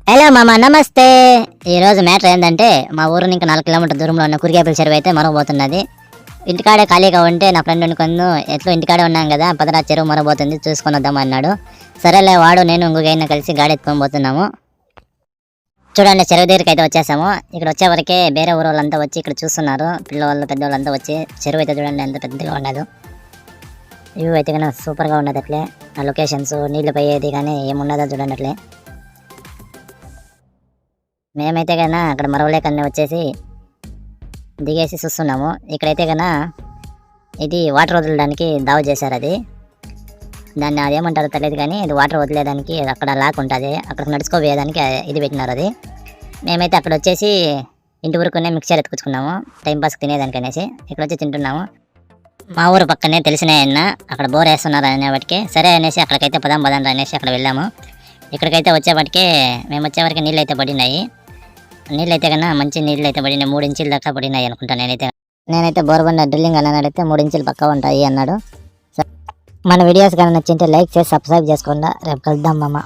Hello మామ నమస్తే. ఈరోజు మ్యాటర్ ఏంటంటే మా ఊరు నుంచి 4 కిలోమీటర్ దూరంలో ఉన్న కురికేపల్లి చెరువు అయితే మరవబోతున్నది. ఇంటికాడే ఖాళీగా ఉంటే నా ఫ్రెండ్ అనుకున్నాను, ఎట్లా ఇంటికాడే ఉన్నాం కదా పదరా చెరువు మరవబోతుంది చూసుకొని వద్దాం అన్నాడు. సరేలే వాడు నేను ఇంకొకైనా కలిసి గాడి ఎత్తుకొని పోతున్నాము. చూడండి చెరువు దగ్గరికి అయితే వచ్చేసాము. ఇక్కడ వచ్చేవరకే వేరే ఊరు వాళ్ళంతా వచ్చి ఇక్కడ చూస్తున్నారు. పిల్లవాళ్ళు పెద్దవాళ్ళంతా వచ్చి చెరువు అయితే చూడండి ఎంత పెద్దగా ఉండదు. వ్యూ అయితే కానీ సూపర్గా ఉన్నది. అట్లే ఆ లొకేషన్స్ నీళ్లు పోయేది కానీ ఏమున్నదో చూడండి. అట్లే మేమైతే కన్నా అక్కడ మరవలేకన్నా వచ్చేసి దిగేసి చూస్తున్నాము. ఇక్కడైతే కన్నా ఇది వాటర్ వదలడానికి దావ చేశారు. అది దాన్ని అదేమంటారో తెలియదు కానీ ఇది వాటర్ వదిలేదానికి అక్కడ లాక్ ఉంటుంది, అక్కడ నడుచుకోపోయేదానికి ఇది పెట్టినారు. అది మేమైతే అక్కడ వచ్చేసి ఇంటి ఊరుకునే మిక్చర్ ఎత్తుకున్నాము టైంపాస్ తినేదానికి అనేసి ఇక్కడ వచ్చి తింటున్నాము. మా ఊరు పక్కనే తెలిసిన ఆయన అక్కడ బోర్ వేస్తున్నారు అనేవాటికి సరే అనేసి అక్కడికైతే పదాం అనేసి అక్కడ వెళ్ళాము. ఇక్కడికైతే వచ్చేవాటికి మేము వచ్చేవరకు నీళ్ళు అయితే పడినాయి. నీళ్ళు అయితే కన్నా మంచి నీళ్ళు అయితే పడినాయి, 3 ఇంచుల దాకా పడినాయి అనుకుంటాను. నేనైతే బోర్బండ డ్రిల్లింగ్ అన్నాను అడిగితే 3 ఇంచులు పక్కా ఉంటాయి అన్నాడు. మన వీడియోస్ కానీ నచ్చింటే లైక్ చేసి సబ్స్క్రైబ్ చేసుకోండి. రేపు కలుద్దాం మామ.